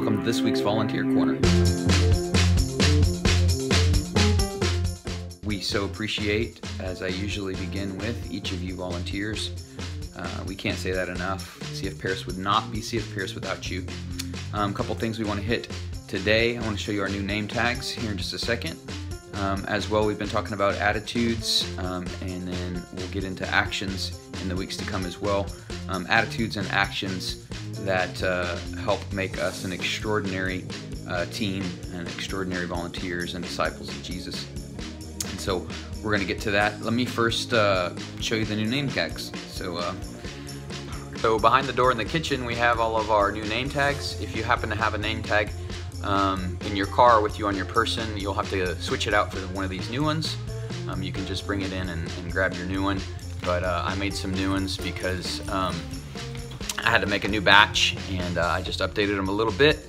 Welcome to this week's Volunteer Corner. We so appreciate, as I usually begin with, each of you volunteers. We can't say that enough. cfParis would not be cfParis without you. A couple things we want to hit today. I want to show you our new name tags here in just a second. As well, we've been talking about attitudes, and then we'll get into actions in the weeks to come as well. Attitudes and actions that help make us an extraordinary team and extraordinary volunteers and disciples of Jesus. And so we're going to get to that. Let me first show you the new name tags. So behind the door in the kitchen, we have all of our new name tags. If you happen to have a name tag in your car with you on your person, you'll have to switch it out for one of these new ones. You can just bring it in and grab your new one. But I made some new ones because I had to make a new batch, and I just updated them a little bit.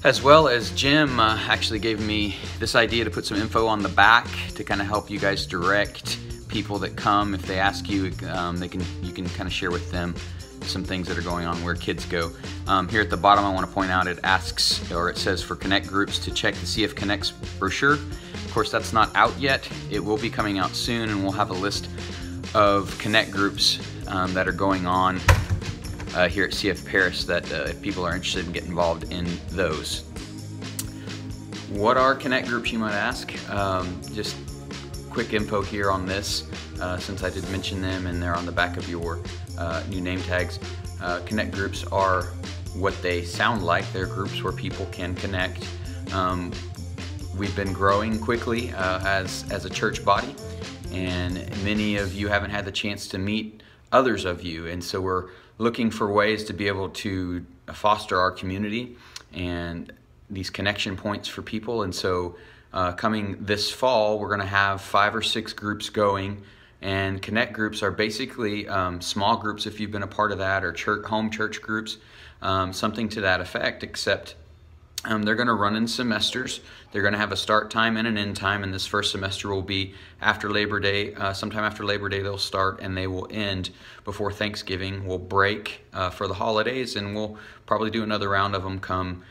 As well as Jim actually gave me this idea to put some info on the back to kind of help you guys direct people that come. If they ask you, you can kind of share with them some things that are going on where kids go. Here at the bottom, I want to point out it asks, or it says for Connect groups to check the cfConnects brochure. Of course, that's not out yet. It will be coming out soon, and we'll have a list of Connect groups that are going on here at cfParis that if people are interested in getting involved in those. What are Connect groups, you might ask? Just quick info here on this, since I did mention them and they're on the back of your new name tags. Connect groups are what they sound like. They're groups where people can connect. We've been growing quickly as a church body, and many of you haven't had the chance to meet others of you, and so we're looking for ways to be able to foster our community and these connection points for people. And so coming this fall, we're going to have 5 or 6 groups going, and Connect groups are basically small groups, if you've been a part of that, or home church groups, something to that effect, except they're going to run in semesters. They're going to have a start time and an end time, and this first semester will be after Labor Day. Sometime after Labor Day they'll start, and they will end before Thanksgiving. We'll break for the holidays, and we'll probably do another round of them come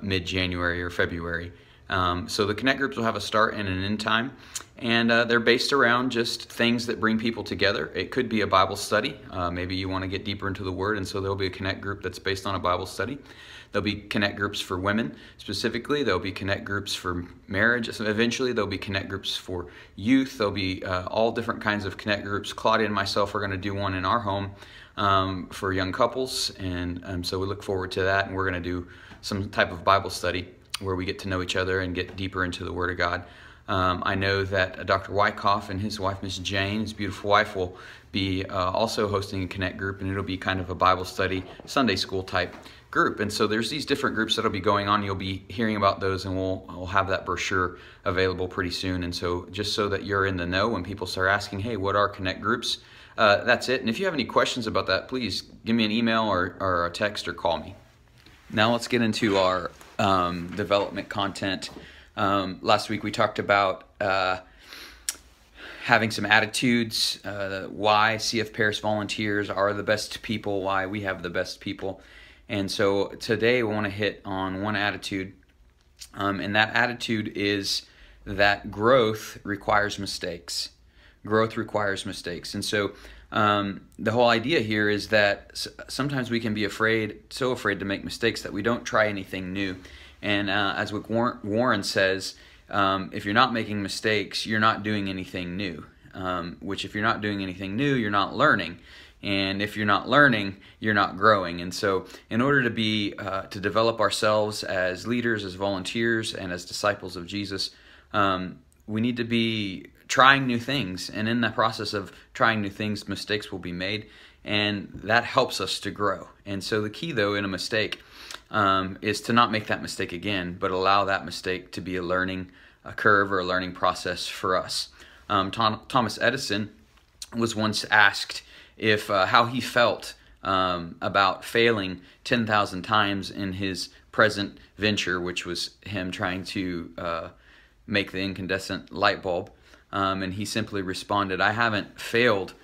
mid-January or February. So the Connect groups will have a start and an end time, and they're based around just things that bring people together. It could be a Bible study. Maybe you want to get deeper into the Word, and so there'll be a Connect group that's based on a Bible study. There'll be Connect groups for women specifically. There'll be Connect groups for marriage. So eventually there'll be Connect groups for youth. There'll be all different kinds of Connect groups. Claudia and myself are going to do one in our home for young couples, and so we look forward to that. And we're going to do some type of Bible study where we get to know each other and get deeper into the Word of God. I know that Dr. Wyckoff and his wife, Miss Jane, his beautiful wife, will be also hosting a Connect group, and it'll be kind of a Bible study, Sunday school type group. And so there's these different groups that'll be going on. You'll be hearing about those, and we'll have that brochure available pretty soon. And so just so that you're in the know when people start asking, hey, what are Connect groups? That's it. And if you have any questions about that, please give me an email or a text or call me. Now let's get into our development content. Last week we talked about having some attitudes, why cfParis volunteers are the best people, why we have the best people. And so today we want to hit on one attitude, and that attitude is that growth requires mistakes. Growth requires mistakes. And so the whole idea here is that sometimes we can be so afraid to make mistakes that we don't try anything new. And as Warren says, if you're not making mistakes, you're not doing anything new. Which if you're not doing anything new, you're not learning. And if you're not learning, you're not growing. And so in order to develop ourselves as leaders, as volunteers, and as disciples of Jesus, we need to be trying new things. And in the process of trying new things, mistakes will be made. And that helps us to grow. And so the key, though, in a mistake is to not make that mistake again, but allow that mistake to be a learning curve or a learning process for us. Thomas Edison was once asked if how he felt about failing 10,000 times in his present venture, which was him trying to make the incandescent light bulb. And he simply responded, I haven't failed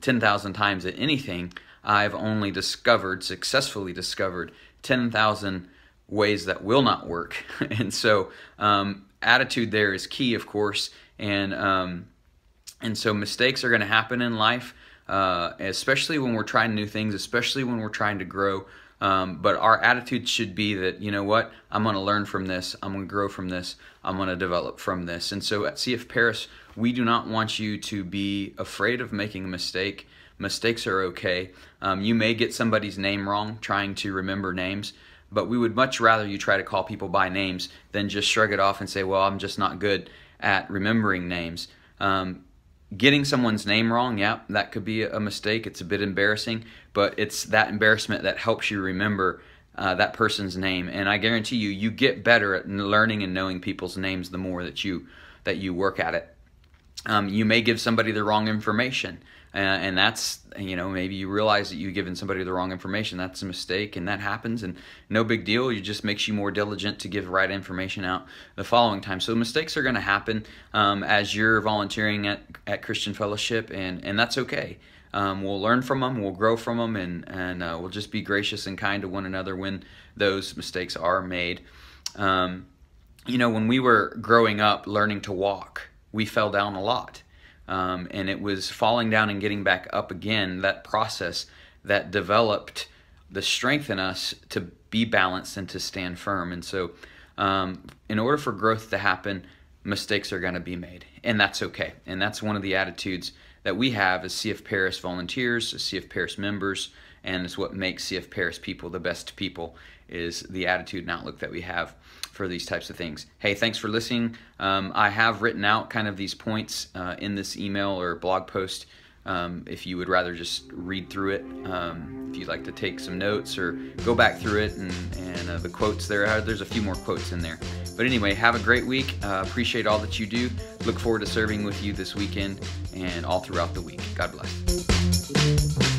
10,000 times at anything. I've only successfully discovered 10,000 ways that will not work. And so attitude there is key, of course, and so mistakes are going to happen in life, especially when we're trying new things, especially when we're trying to grow. But our attitude should be that, you know what, I'm going to learn from this, I'm going to grow from this, I'm going to develop from this. And so at CF Paris, we do not want you to be afraid of making a mistake. Mistakes are okay. You may get somebody's name wrong trying to remember names, but we would much rather you try to call people by names than just shrug it off and say, well, I'm just not good at remembering names. Getting someone's name wrong, yeah, that could be a mistake. It's a bit embarrassing, but it's that embarrassment that helps you remember that person's name. And I guarantee you, you get better at learning and knowing people's names the more that you work at it. You may give somebody the wrong information, and that's, maybe you realize that you've given somebody the wrong information. That's a mistake, and that happens, and no big deal. It just makes you more diligent to give the right information out the following time. So mistakes are going to happen as you're volunteering at Christian Fellowship, and that's okay. We'll learn from them, we'll grow from them, and we'll just be gracious and kind to one another when those mistakes are made. When we were growing up learning to walk, we fell down a lot. And it was falling down and getting back up again, that process that developed the strength in us to be balanced and to stand firm. And so in order for growth to happen, mistakes are going to be made, and that's okay. And that's one of the attitudes that we have as CF Paris volunteers, as CF Paris members, and it's what makes CF Paris people the best people, is the attitude and outlook that we have for these types of things. Hey, thanks for listening. I have written out kind of these points in this email or blog post. If you would rather just read through it, if you'd like to take some notes or go back through it, and the quotes there's a few more quotes in there. But anyway, have a great week. Appreciate all that you do. Look forward to serving with you this weekend and all throughout the week. God bless.